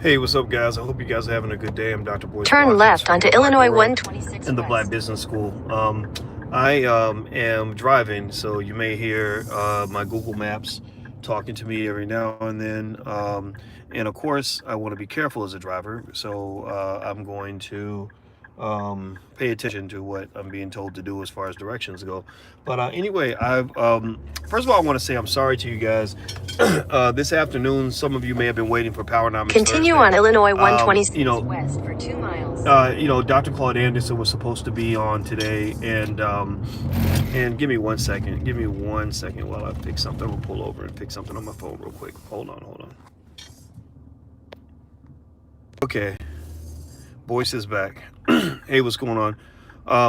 Hey, what's up, guys? I hope you guys are having a good day. I'm Dr. Boyce Turn Watkins left from onto the Black Illinois Girl 126 in the Black West. Business School. I am driving, so you may hear my Google Maps talking to me every now and then. And of course, I want to be careful as a driver, so I'm going to pay attention to what I'm being told to do as far as directions go. But anyway, first of all, I want to say I'm sorry to you guys. This afternoon, some of you may have been waiting for Powernomics Continue Thursday. on Illinois 126 You know, West for 2 miles. Dr. Claude Anderson was supposed to be on today, and give me 1 second. Give me 1 second while I pick something. I'm gonna pull over and pick something on my phone real quick. Hold on. Okay, Boyce is back. Hey, what's going on? I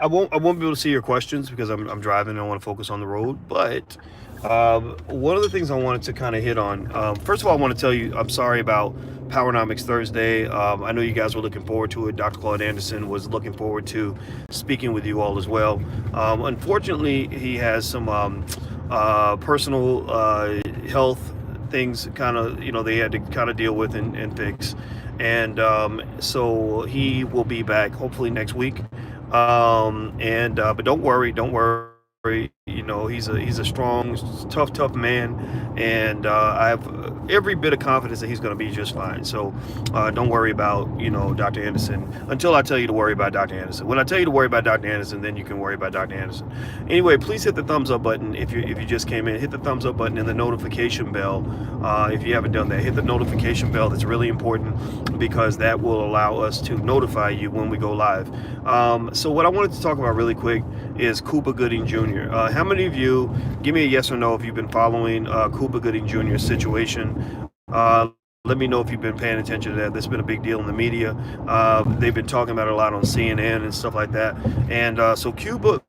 won't be able to see your questions because I'm driving and I want to focus on the road. But one of the things I wanted to kind of hit on, first of all, I want to tell you I'm sorry about Powernomics Thursday. I know you guys were looking forward to it. Dr. Claude Anderson was looking forward to speaking with you all as well. Unfortunately, he has some personal health things they had to kind of deal with and fix. And so he will be back hopefully next week. But don't worry. He's a strong, tough man, and I have every bit of confidence that he's going to be just fine. So don't worry about Dr. Anderson until I tell you to worry about Dr. Anderson. When I tell you to worry about Dr. Anderson, then you can worry about Dr. Anderson. Anyway, please hit the thumbs up button if you just came in. Hit the thumbs up button and the notification bell if you haven't done that. Hit the notification bell. That's really important because that will allow us to notify you when we go live. So what I wanted to talk about really quick is Cuba Gooding Jr. How many of you, give me a yes or no if you've been following Cuba Gooding Jr.'s situation. Let me know if you've been paying attention to that. That's been a big deal in the media. They've been talking about it a lot on CNN and stuff like that. And so Cuba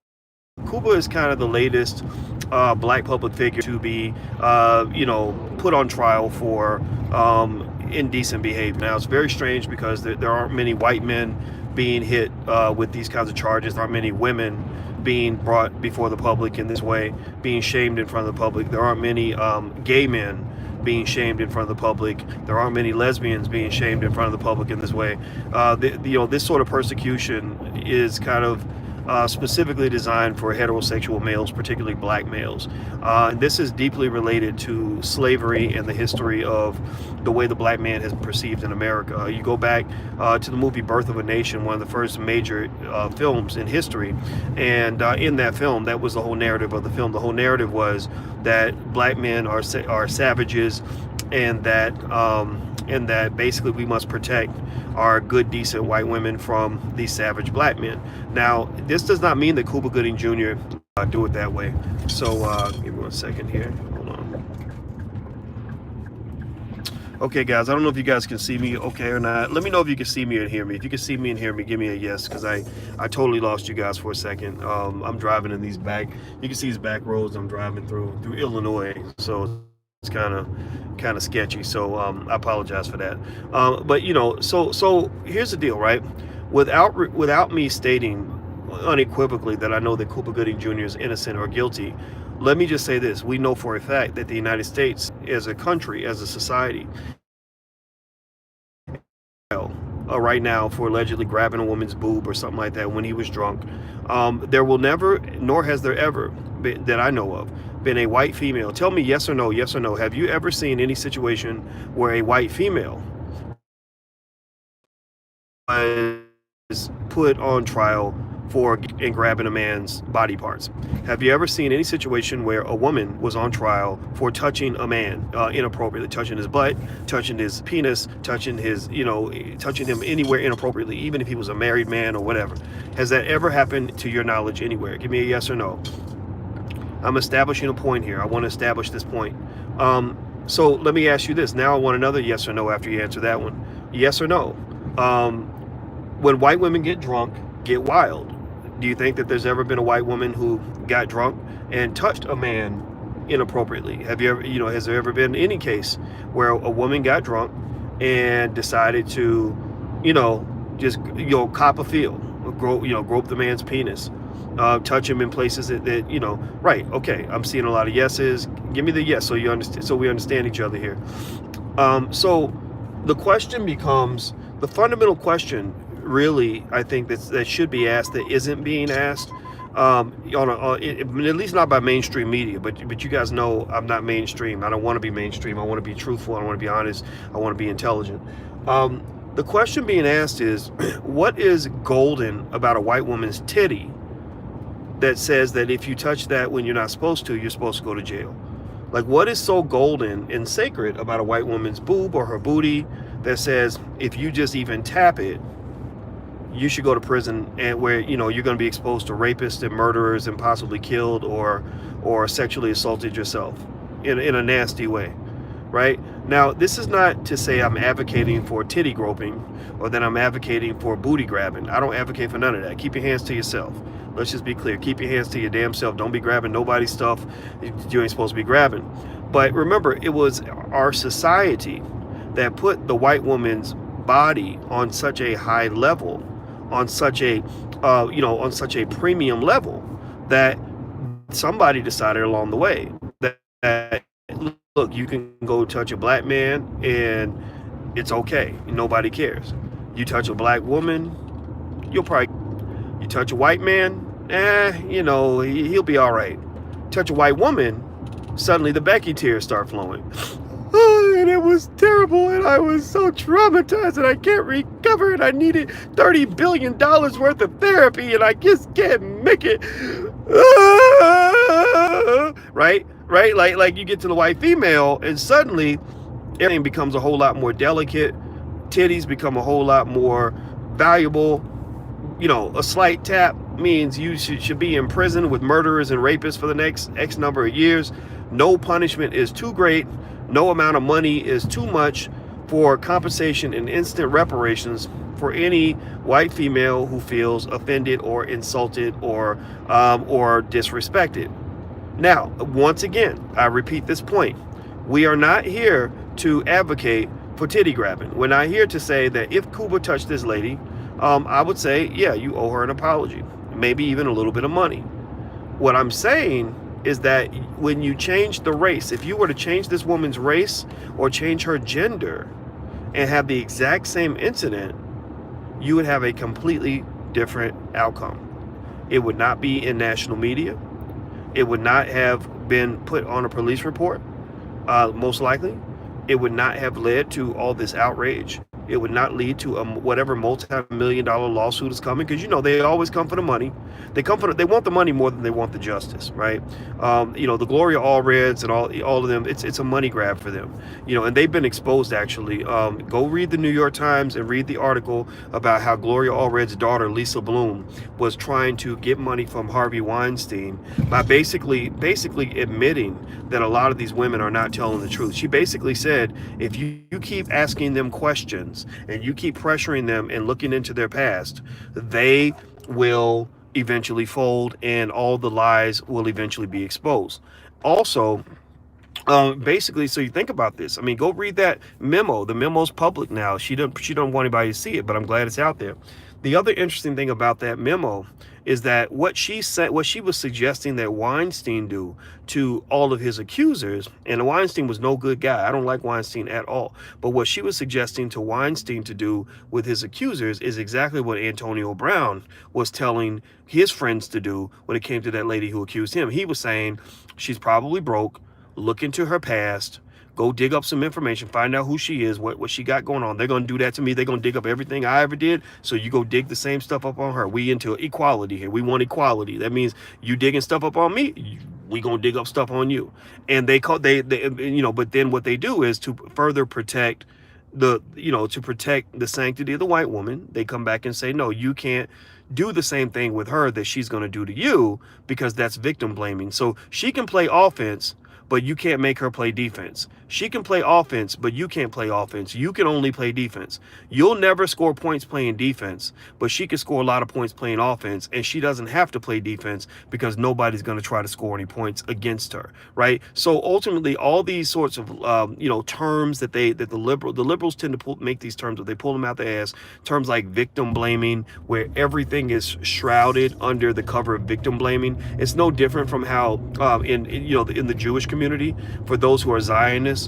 is kind of the latest black public figure to be, put on trial for indecent behavior. Now, it's very strange because there aren't many white men being hit with these kinds of charges. There aren't many women being brought before the public in this way, being shamed in front of the public. There aren't many gay men being shamed in front of the public. There aren't many lesbians being shamed in front of the public in this way. This sort of persecution is kind of specifically designed for heterosexual males, particularly black males. This is deeply related to slavery and the history of the way the black man has been perceived in America. You go back to the movie Birth of a Nation, one of the first major films in history, and in that film, that was the whole narrative of the film. The whole narrative was that black men are savages, and that basically we must protect our good, decent white women from these savage black men. Now, this does not mean that Cuba Gooding Jr. Do it that way. So give me 1 second here. Hold on. Okay, guys, I don't know if you guys can see me okay or not. Let me know if you can see me and hear me. If you can see me and hear me, give me a yes, because I totally lost you guys for a second. I'm driving in you can see these back roads I'm driving through Illinois, so it's kind of sketchy, so I apologize for that. But so here's the deal, right? Without me stating unequivocally that I know that Cuba Gooding Jr. is innocent or guilty, let me just say this: we know for a fact that the United States, as a country, as a society, right now for allegedly grabbing a woman's boob or something like that when he was drunk. There will never, nor has there ever been, that I know of, been a white female. Tell me yes or no, have you ever seen any situation where a white female was put on trial for grabbing a man's body parts? Have you ever seen any situation where a woman was on trial for touching a man inappropriately, touching his butt, touching his penis, touching him anywhere inappropriately, even if he was a married man or whatever? Has that ever happened to your knowledge anywhere? Give me a yes or no. I'm establishing a point here. I want to establish this point. So let me ask you this. Now I want another yes or no after you answer that one. Yes or no. When white women get drunk, get wild, do you think that there's ever been a white woman who got drunk and touched a man inappropriately? Have you ever, has there ever been any case where a woman got drunk and decided to, just, cop a feel, grope the man's penis, touch him in places that right? Okay, I'm seeing a lot of yeses. Give me the yes, so we understand each other here. So the question becomes, the fundamental question, really, I think that should be asked, that isn't being asked, at least not by mainstream media. But you guys know I'm not mainstream. I don't want to be mainstream. I want to be truthful. I want to be honest. I want to be intelligent. The question being asked is, what is golden about a white woman's titty that says that if you touch that when you're not supposed to, you're supposed to go to jail? Like, what is so golden and sacred about a white woman's boob or her booty that says if you just even tap it, you should go to prison, and where, you know, you're going to be exposed to rapists and murderers and possibly killed or sexually assaulted yourself in a nasty way, right? Now, this is not to say I'm advocating for titty groping or that I'm advocating for booty grabbing. I don't advocate for none of that. Keep your hands to yourself. Let's just be clear. Keep your hands to your damn self. Don't be grabbing nobody's stuff you ain't supposed to be grabbing. But remember, it was our society that put the white woman's body on such a high level, on such a on such a premium level, that somebody decided along the way that look, you can go touch a black man and it's okay. Nobody cares. You touch a black woman, you touch a white man, he'll be all right. Touch a white woman, suddenly the Becky tears start flowing. And it was terrible, and I was so traumatized, and I can't recover, and I needed $30 billion worth of therapy, and I just can't make it. Right? Like you get to the white female, and suddenly everything becomes a whole lot more delicate. Titties become a whole lot more valuable. A slight tap means you should be in prison with murderers and rapists for the next X number of years. No punishment is too great. No amount of money is too much for compensation and instant reparations for any white female who feels offended or insulted or disrespected. Now, once again, I repeat this point. We are not here to advocate for titty grabbing. We're not here to say that if Cuba touched this lady, I would say, yeah, you owe her an apology, maybe even a little bit of money. What I'm saying is that when you change the race, if you were to change this woman's race or change her gender and have the exact same incident, you would have a completely different outcome. It would not be in national media. It would not have been put on a police report, most likely. It would not have led to all this outrage. It would not lead to whatever multi-million-dollar lawsuit is coming, because they always come for the money. They want the money more than they want the justice, right? The Gloria Allreds and all of them, it's a money grab for them, and they've been exposed actually. Go read the New York Times and read the article about how Gloria Allred's daughter Lisa Bloom was trying to get money from Harvey Weinstein by basically admitting that a lot of these women are not telling the truth. She basically said, if you keep asking them questions and you keep pressuring them and looking into their past, they will eventually fold and all the lies will eventually be exposed. Also, basically, so you think about this. I mean, go read that memo. The memo's public now. She don't want anybody to see it, but I'm glad it's out there. The other interesting thing about that memo is that what she was suggesting that Weinstein do to all of his accusers, and Weinstein was no good guy. I don't like Weinstein at all. But what she was suggesting to Weinstein to do with his accusers is exactly what Antonio Brown was telling his friends to do when it came to that lady who accused him. He was saying, she's probably broke. Look into her past. Go dig up some information, find out who she is, what she got going on. They're going to do that to me. They're going to dig up everything I ever did. So you go dig the same stuff up on her. We into equality here. We want equality. That means you digging stuff up on me, we going to dig up stuff on you. And but then what they do is to further protect the sanctity of the white woman. They come back and say, no, you can't do the same thing with her that she's going to do to you, because that's victim blaming. So she can play offense, but you can't make her play defense. She can play offense, but you can't play offense. You can only play defense. You'll never score points playing defense, but she can score a lot of points playing offense, and she doesn't have to play defense because nobody's going to try to score any points against her, right? So ultimately, all these sorts of terms that the liberals tend to make these terms, but they pull them out their ass. Terms like victim blaming, where everything is shrouded under the cover of victim blaming. It's no different from how in the Jewish community, for those who are Zionists,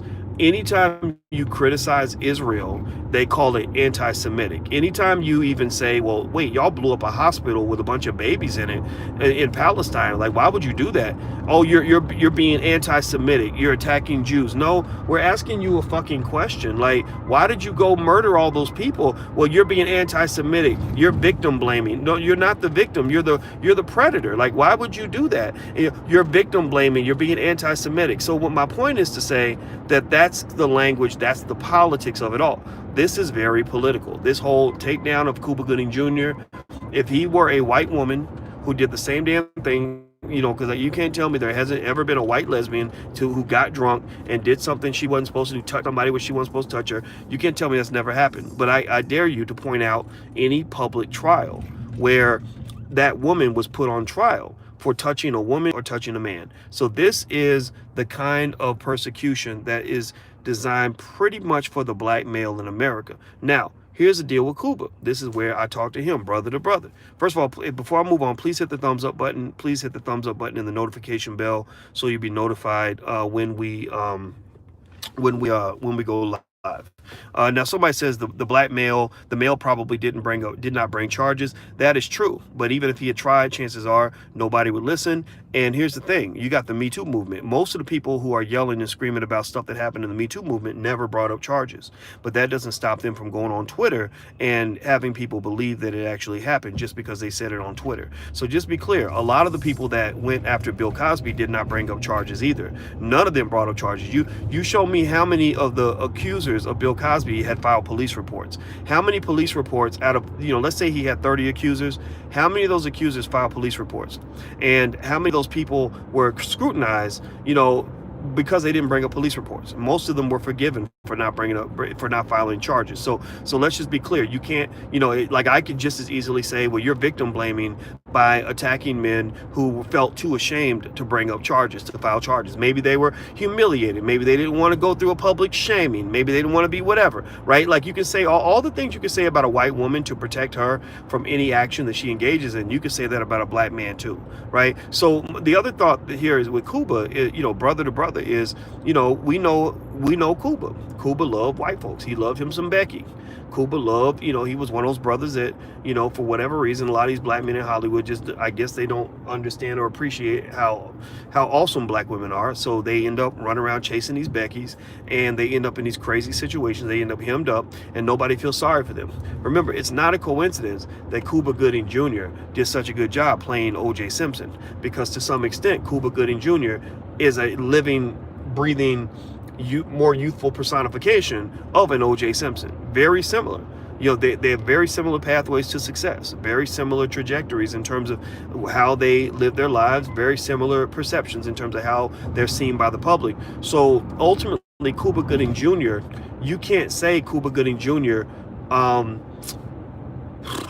anytime you criticize Israel, they call it anti-Semitic. Anytime you even say, well, wait, y'all blew up a hospital with a bunch of babies in it in Palestine. Like, why would you do that? Oh, you're being anti-Semitic. You're attacking Jews. No, we're asking you a fucking question. Like, why did you go murder all those people? Well, you're being anti-Semitic. You're victim blaming. No, you're not the victim. You're the predator. Like, why would you do that? You're victim blaming. You're being anti-Semitic. So what my point is to say that that's the language, that's the politics of it all. This is very political. This whole takedown of Cuba Gooding Jr., if he were a white woman who did the same damn thing, because you can't tell me there hasn't ever been a white lesbian who got drunk and did something she wasn't supposed to do, touch somebody where she wasn't supposed to touch her. You can't tell me that's never happened. But I dare you to point out any public trial where that woman was put on trial for touching a woman or touching a man. So this is the kind of persecution that is designed pretty much for the black male in America. Now, here's the deal with Cuba. This is where I talk to him, brother to brother. First of all, before I move on, please hit the thumbs up button. Please hit the thumbs up button and the notification bell so you'll be notified when we go live. Now somebody says the male probably did not bring charges. That is true, but even if he had tried, chances are nobody would listen. And here's the thing, you got the Me Too movement. Most of the people who are yelling and screaming about stuff that happened in the Me Too movement never brought up charges, but that doesn't stop them from going on Twitter and having people believe that it actually happened just because they said it on Twitter. So just be clear, a lot of the people that went after Bill Cosby did not bring up charges either. None of them brought up charges. You show me how many of the accusers of Bill Cosby had filed police reports. How many police reports out of, let's say he had 30 accusers, how many of those accusers filed police reports? And how many of those people were scrutinized, because they didn't bring up police reports? Most of them were forgiven for not filing charges. So let's just be clear. You can't, like I could just as easily say, well, you're victim blaming by attacking men who felt too ashamed to bring up charges, to file charges. Maybe they were humiliated. Maybe they didn't want to go through a public shaming. Maybe they didn't want to be whatever, right? Like you can say all the things you can say about a white woman to protect her from any action that she engages in. You can say that about a black man too, right? So the other thought here is with Cuba, brother to brother, is, we know Cuba. Cuba loved white folks. He loved him some Becky. Cuba loved, he was one of those brothers that, for whatever reason, a lot of these black men in Hollywood I guess they don't understand or appreciate how awesome black women are. So they end up running around chasing these Beckys, and they end up in these crazy situations. They end up hemmed up, and nobody feels sorry for them. Remember, it's not a coincidence that Cuba Gooding Jr. did such a good job playing O.J. Simpson, because to some extent, Cuba Gooding Jr. is a living, breathing, more youthful personification of an O.J. Simpson. Very similar. They have very similar pathways to success, very similar trajectories in terms of how they live their lives, very similar perceptions in terms of how they're seen by the public. So ultimately, Cuba Gooding Jr., you can't say Cuba Gooding Jr.,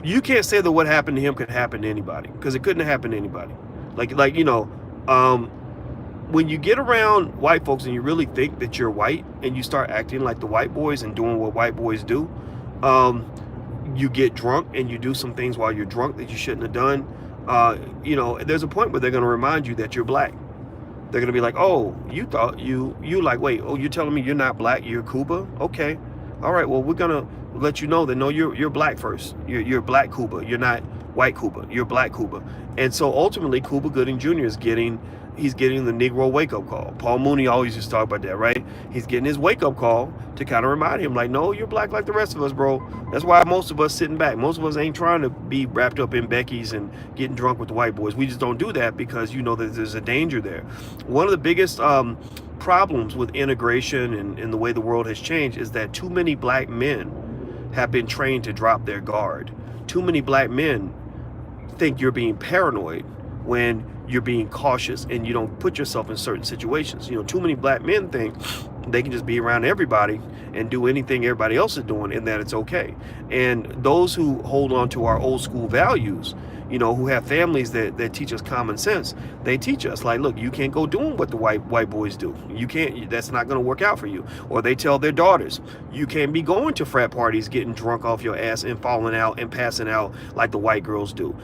you can't say that what happened to him could happen to anybody, because it couldn't happen to anybody. When you get around white folks and you really think that you're white and you start acting like the white boys and doing what white boys do, you get drunk and you do some things while you're drunk that you shouldn't have done. There's a point where they're going to remind you that you're black. They're going to be like, oh, you thought you wait, oh, you're telling me you're not black, you're Cuba? Okay. All right, well, we're going to let you know that, no, you're black first. You're black Cuba. You're not white Cuba. You're black Cuba. And so ultimately, Cuba Gooding Jr. is getting the Negro wake-up call. Paul Mooney always used to talk about that, right? He's getting his wake-up call to kind of remind him, like, no, you're black like the rest of us, bro. That's why most of us sitting back. Most of us ain't trying to be wrapped up in Becky's and getting drunk with the white boys. We just don't do that because that there's a danger there. One of the biggest problems with integration and the way the world has changed is that too many black men have been trained to drop their guard. Too many black men think you're being paranoid when you're being cautious and you don't put yourself in certain situations. Too many black men think they can just be around everybody and do anything everybody else is doing and that it's okay. And those who hold on to our old school values, who have families that teach us common sense, they teach us, like, look, you can't go doing what the white boys do. You can't, that's not going to work out for you. Or they tell their daughters, you can't be going to frat parties, getting drunk off your ass and falling out and passing out like the white girls do.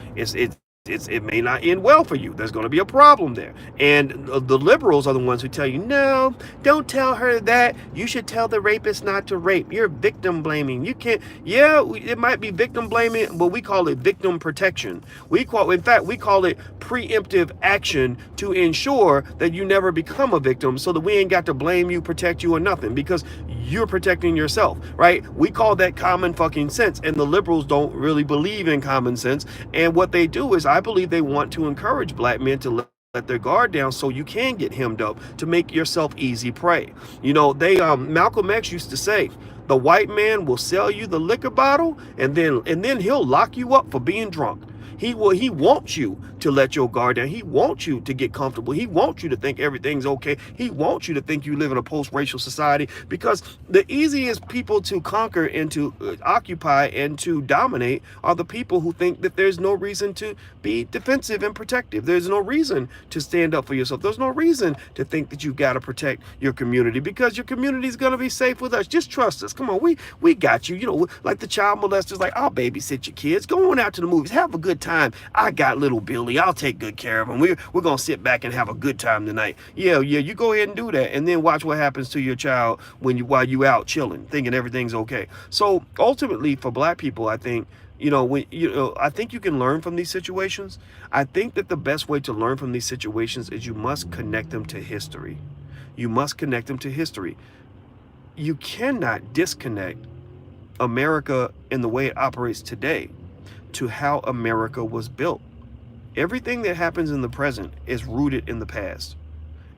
it may not end well for you. There's going to be a problem there. And the liberals are the ones who tell you, no, don't tell her that. You should tell the rapist not to rape. You're victim blaming. You can't. Yeah, it might be victim blaming, but we call it victim protection. In fact, we call it preemptive action to ensure that you never become a victim, so that we ain't got to blame you, protect you, or nothing, because you're protecting yourself, right? We call that common fucking sense. And the liberals don't really believe in common sense. And what they do is, I believe they want to encourage black men to let their guard down so you can get hemmed up, to make yourself easy prey. You know, Malcolm X used to say, the white man will sell you the liquor bottle, and then he'll lock you up for being drunk. He wants you to let your guard down. He wants you to get comfortable. He wants you to think everything's okay. He wants you to think you live in a post-racial society, because the easiest people to conquer and to occupy and to dominate are the people who think that there's no reason to be defensive and protective. There's no reason to stand up for yourself. There's no reason to think that you've got to protect your community, because your community is going to be safe with us. Just trust us. Come on, we got you. You know, like the child molesters, like, I'll babysit your kids. Go on out to the movies. Have a good time. I got little Billy. I'll take good care of him. We're gonna sit back and have a good time tonight. Yeah, you go ahead and do that, and then watch what happens to your child while you out chilling, thinking everything's okay. So ultimately, for black people, I think, I think you can learn from these situations. I think that the best way to learn from these situations is you must connect them to history. You must connect them to history. You cannot disconnect America and the way it operates today to how America was built. Everything that happens in the present is rooted in the past.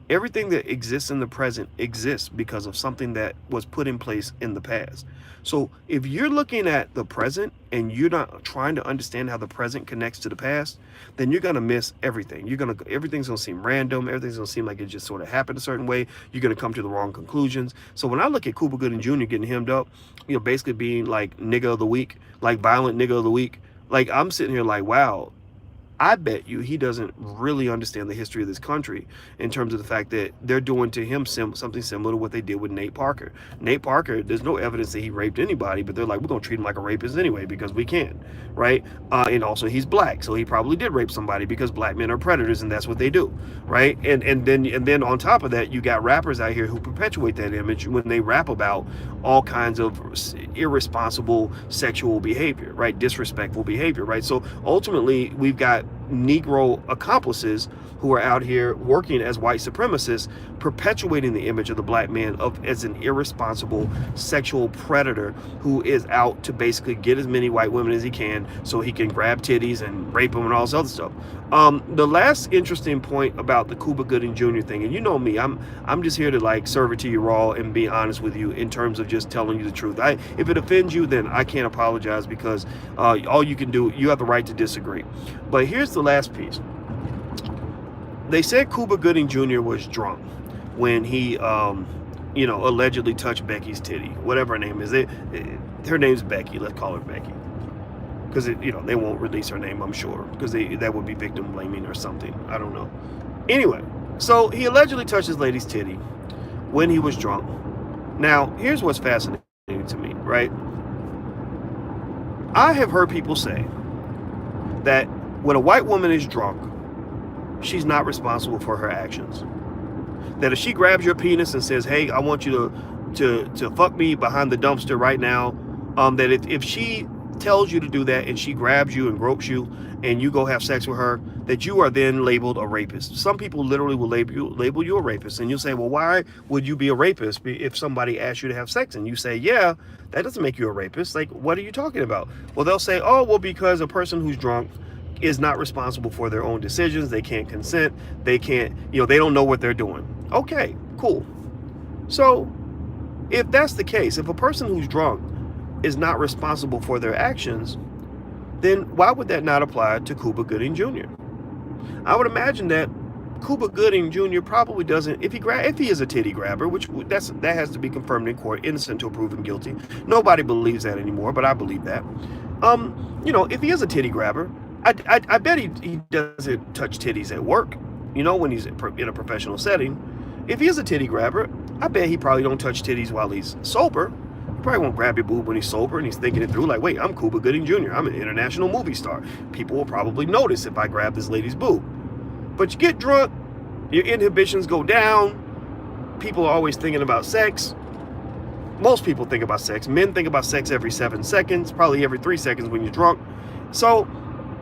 Everything that exists in the present exists because of something that was put in place in the past. So if you're looking at the present and you're not trying to understand how the present connects to the past, then you're gonna miss everything. Everything's gonna seem random. Everything's gonna seem like it just sort of happened a certain way. You're gonna come to the wrong conclusions. So when I look at Cuba Gooding Jr. getting hemmed up, basically being like nigga of the week, like violent nigga of the week, like, I'm sitting here like, wow, I bet you he doesn't really understand the history of this country in terms of the fact that they're doing to him something similar to what they did with Nate Parker. Nate Parker, there's no evidence that he raped anybody, but they're like, we're going to treat him like a rapist anyway because we can, right? And also he's black, so he probably did rape somebody because black men are predators and that's what they do, right? And then on top of that, you got rappers out here who perpetuate that image when they rap about all kinds of irresponsible sexual behavior, right? Disrespectful behavior, right? So ultimately, we've got Negro accomplices who are out here working as white supremacists, perpetuating the image of the black man as an irresponsible sexual predator who is out to basically get as many white women as he can so he can grab titties and rape them and all this other stuff. The last interesting point about the Cuba Gooding Jr. thing, and you know me, I'm just here to like serve it to you raw and be honest with you in terms of just telling you the truth. If it offends you, then I can't apologize, because all you can do, you have the right to disagree. But here's the last piece. They said Cuba Gooding Jr. was drunk when he, allegedly touched Becky's titty, whatever her name is. Her name's Becky. Let's call her Becky, because they won't release her name, I'm sure, because that would be victim blaming or something. I don't know. Anyway, so he allegedly touched his lady's titty when he was drunk. Now, here's what's fascinating to me, right? I have heard people say that when a white woman is drunk, she's not responsible for her actions. That if she grabs your penis and says, hey, I want you to fuck me behind the dumpster right now, that if she tells you to do that and she grabs you and gropes you and you go have sex with her, that you are then labeled a rapist. Some people literally will label you a rapist, and you'll say, well, why would you be a rapist if somebody asked you to have sex? And you say, yeah, that doesn't make you a rapist. Like, what are you talking about? Well, they'll say, oh, well, because a person who's drunk is not responsible for their own decisions. They can't consent. They can't, they don't know what they're doing. Okay, cool. So if that's the case, if a person who's drunk is not responsible for their actions, then why would that not apply to Cuba Gooding Jr.? I would imagine that Cuba Gooding Jr. probably doesn't, if he is a titty grabber, which that has to be confirmed in court, innocent until proven guilty. Nobody believes that anymore, but I believe that. If he is a titty grabber, I bet he doesn't touch titties at work, when he's in a professional setting. If he is a titty grabber, I bet he probably don't touch titties while he's sober, He probably won't grab your boob when he's sober and he's thinking it through like, wait, I'm Cuba Gooding Jr. I'm an international movie star. People will probably notice if I grab this lady's boob. But you get drunk, your inhibitions go down. People are always thinking about sex. Most people think about sex. Men think about sex every 7 seconds, probably every 3 seconds when you're drunk. So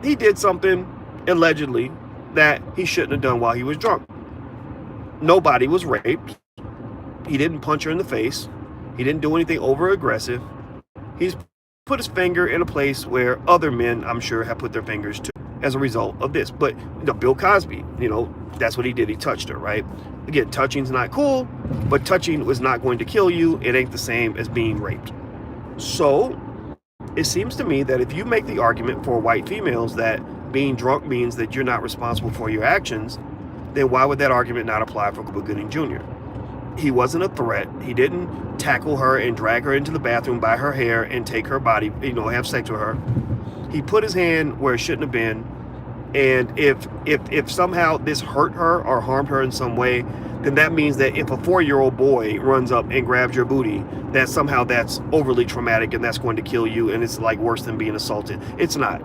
he did something, allegedly, that he shouldn't have done while he was drunk. Nobody was raped. He didn't punch her in the face. He didn't do anything over aggressive. He's put his finger in a place where other men, I'm sure, have put their fingers to as a result of this. But Bill Cosby, that's what he did. He touched her, right? Again, touching's not cool, but touching was not going to kill you. It ain't the same as being raped. So it seems to me that if you make the argument for white females that being drunk means that you're not responsible for your actions, then why would that argument not apply for Cuba Gooding Jr.? He wasn't a threat. He didn't tackle her and drag her into the bathroom by her hair and take her body, have sex with her. He put his hand where it shouldn't have been. And if somehow this hurt her or harmed her in some way, then that means that if a 4-year-old boy runs up and grabs your booty, that somehow that's overly traumatic and that's going to kill you, and it's like worse than being assaulted. It's not.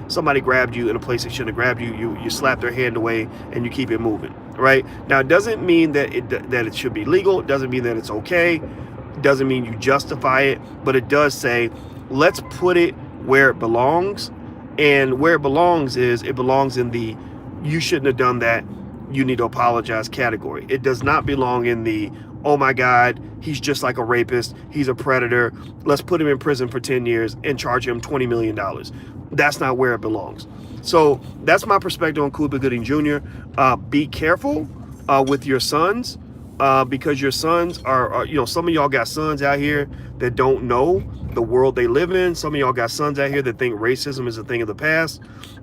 Somebody grabbed you in a place they shouldn't have grabbed you. You slap their hand away and you keep it moving, right? Now, it doesn't mean that it should be legal. It doesn't mean that it's okay. It doesn't mean you justify it, but it does say, let's put it where it belongs. And where it belongs in the you shouldn't have done that, you need to apologize category. It does not belong in the, oh my God, he's just like a rapist, he's a predator, let's put him in prison for 10 years and charge him $20 million. That's not where it belongs. So that's my perspective on Cuba Gooding Jr. Be careful with your sons, because your sons are, some of y'all got sons out here that don't know the world they live in. Some of y'all got sons out here that think racism is a thing of the past.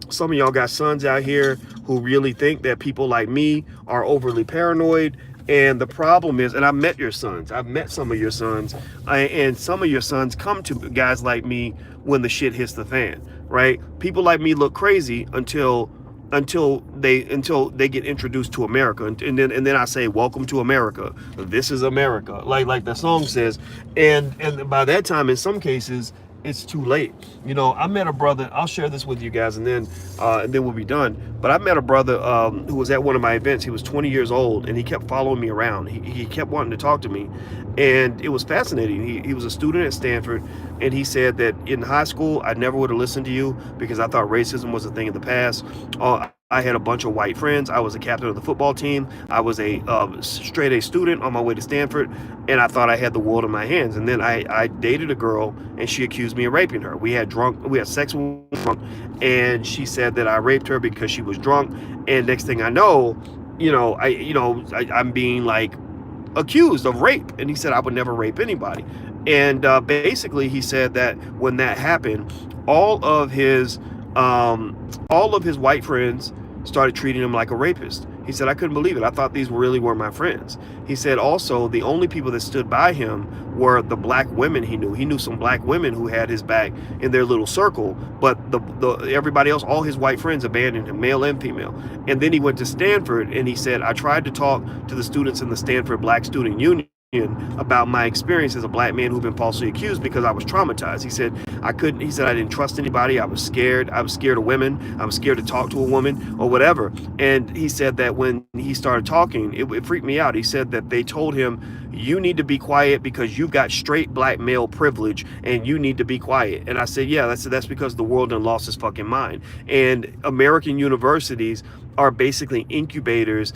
Some of y'all got sons out here who really think that people like me are overly paranoid. And the problem is, and I've met your sons, I've met some of your sons, and some of your sons come to guys like me when the shit hits the fan, right? People like me look crazy until they get introduced to America, and then I say, welcome to America. This is America, like the song says, and by that time, in some cases, it's too late. I met a brother. I'll share this with you guys, and then we'll be done. But I met a brother who was at one of my events. He was 20 years old, and he kept following me around. He kept wanting to talk to me, and it was fascinating. He was a student at Stanford, and he said that in high school, I never would have listened to you because I thought racism was a thing of the past. I had a bunch of white friends. I was a captain of the football team. I was a straight A student on my way to Stanford, and I thought I had the world in my hands. And then I dated a girl, and she accused me of raping her. We had sex with drunk, and she said that I raped her because she was drunk. And next thing I know, I'm being like accused of rape. And he said I would never rape anybody. And basically, he said that when that happened, all of his white friends started treating him like a rapist. He said, I couldn't believe it. I thought these really were my friends. He said also the only people that stood by him were the black women he knew. He knew some black women who had his back in their little circle, but everybody else, all his white friends abandoned him, male and female. And then he went to Stanford, and he said, I tried to talk to the students in the Stanford Black Student Union about my experience as a black man who'd been falsely accused because I was traumatized. He said I didn't trust anybody. I was scared of women. I was scared to talk to a woman or whatever. And he said that when he started talking, it freaked me out. He said that they told him, you need to be quiet because you've got straight black male privilege and you need to be quiet. And I said, yeah, that's because the world done lost its fucking mind. And American universities are basically incubators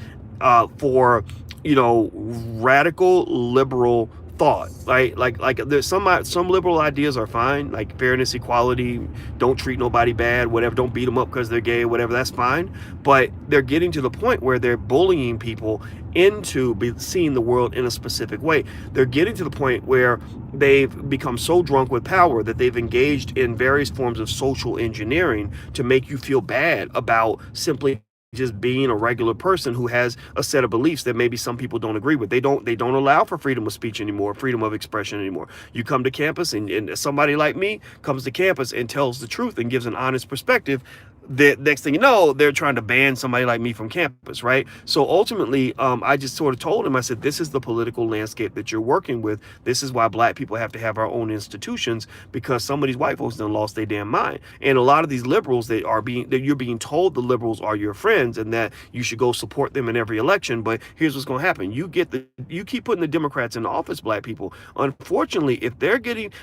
for radical liberal thought, right? Like there's some liberal ideas are fine, like fairness, equality, don't treat nobody bad, whatever, don't beat them up because they're gay, whatever, that's fine. But they're getting to the point where they're bullying people into seeing the world in a specific way. They're getting to the point where they've become so drunk with power that they've engaged in various forms of social engineering to make you feel bad about simply just being a regular person who has a set of beliefs that maybe some people don't agree with. They don't allow for freedom of speech anymore, freedom of expression anymore. You come to campus and somebody like me comes to campus and tells the truth and gives an honest perspective. the next thing you know, they're trying to ban somebody like me from campus, right? So ultimately, I just sort of told him, I said, this is the political landscape that you're working with. This is why black people have to have our own institutions, because some of these white folks done lost their damn mind. And a lot of these liberals that you're being told the liberals are your friends and that you should go support them in every election. But here's what's going to happen. You keep putting the Democrats in office, black people. Unfortunately,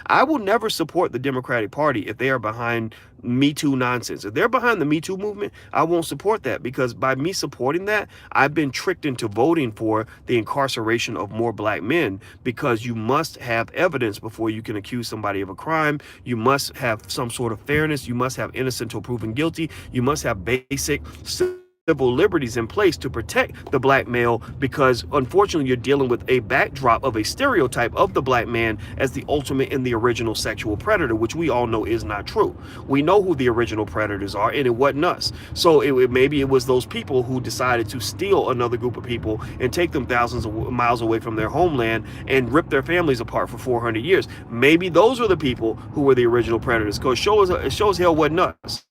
I will never support the Democratic Party if they are behind Me Too nonsense. If they're behind the Me Too movement, I won't support that, because by me supporting that, I've been tricked into voting for the incarceration of more black men, because you must have evidence before you can accuse somebody of a crime. You must have some sort of fairness. You must have innocent till proven guilty. You must have basic civil liberties in place to protect the black male, because unfortunately you're dealing with a backdrop of a stereotype of the black man as the ultimate and the original sexual predator, which we all know is not true. We know who the original predators are, and it wasn't us. So maybe it was those people who decided to steal another group of people and take them thousands of miles away from their homeland and rip their families apart for 400 years. Maybe those were the people who were the original predators, because it shows hell wasn't us.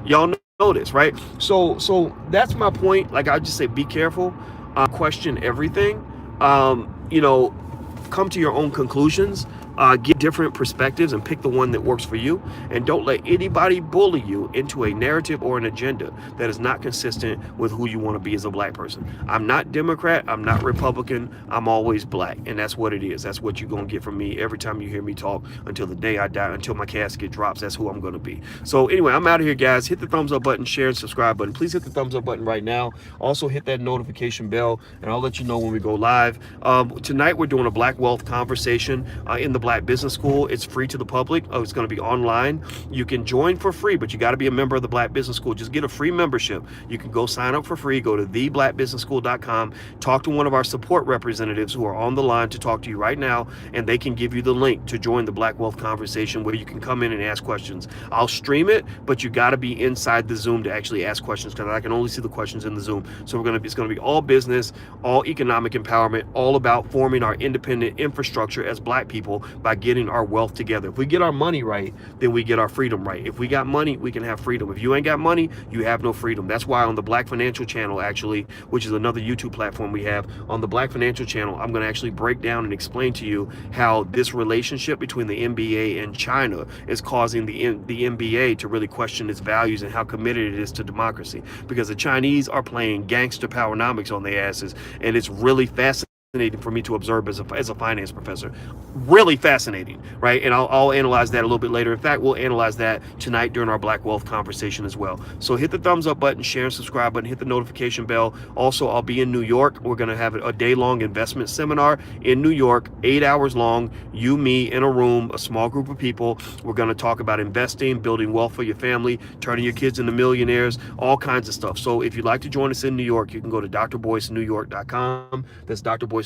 Y'all know this, right? So that's my point. Like, I just say, be careful, question everything, come to your own conclusions, get different perspectives and pick the one that works for you, and don't let anybody bully you into a narrative or an agenda that is not consistent with who you want to be as a black person. I'm not Democrat, I'm not Republican, I'm always black, and that's what it is. That's what you're gonna get from me every time you hear me talk, until the day I die, until my casket drops. That's who I'm gonna be. So anyway, I'm out of here, guys. Hit the thumbs up button, share and subscribe button. Please hit the thumbs up button right now. Also hit that notification bell, and I'll let you know when we go live. Tonight we're doing a Black Wealth conversation in the Black Business School. It's free to the public. It's going to be online. You can join for free, but you got to be a member of the Black Business School. Just get a free membership. You can go sign up for free. Go to theblackbusinessschool.com. Talk to one of our support representatives who are on the line to talk to you right now, and they can give you the link to join the Black Wealth conversation, where you can come in and ask questions. I'll stream it, but you got to be inside the Zoom to actually ask questions, because I can only see the questions in the Zoom. So it's going to be all business, all economic empowerment, all about forming our independent infrastructure as black people by getting our wealth together. If we get our money right, then we get our freedom right. If we got money, we can have freedom. If you ain't got money, you have no freedom. That's why on the Black Financial Channel, actually, which is another YouTube platform we have, on the Black Financial Channel, I'm going to actually break down and explain to you how this relationship between the NBA and China is causing the NBA to really question its values and how committed it is to democracy, because the Chinese are playing gangster powernomics on their asses, and it's really fascinating for me to observe as a finance professor. Really fascinating, right? And I'll analyze that a little bit later. In fact, we'll analyze that tonight during our Black Wealth conversation as well. So hit the thumbs up button, share and subscribe button, hit the notification bell. Also, I'll be in New York. We're going to have a day-long investment seminar in New York, 8 hours long. You, me, in a room, a small group of people. We're going to talk about investing, building wealth for your family, turning your kids into millionaires, all kinds of stuff. So if you'd like to join us in New York, you can go to drboycenewyork.com. That's drboycenewyork.com.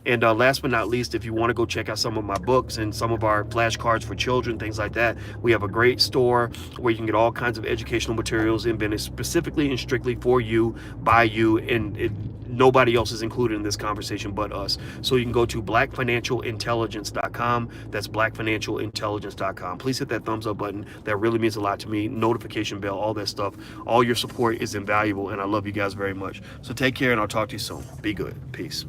And last but not least, if you want to go check out some of my books and some of our flashcards for children, things like that, we have a great store where you can get all kinds of educational materials invented specifically and strictly for you, by you, and nobody else is included in this conversation but us. So you can go to blackfinancialintelligence.com. That's blackfinancialintelligence.com. Please hit that thumbs up button. That really means a lot to me. Notification bell, all that stuff. All your support is invaluable, and I love you guys very much. So take care, and I'll talk to you soon. Be good. Peace.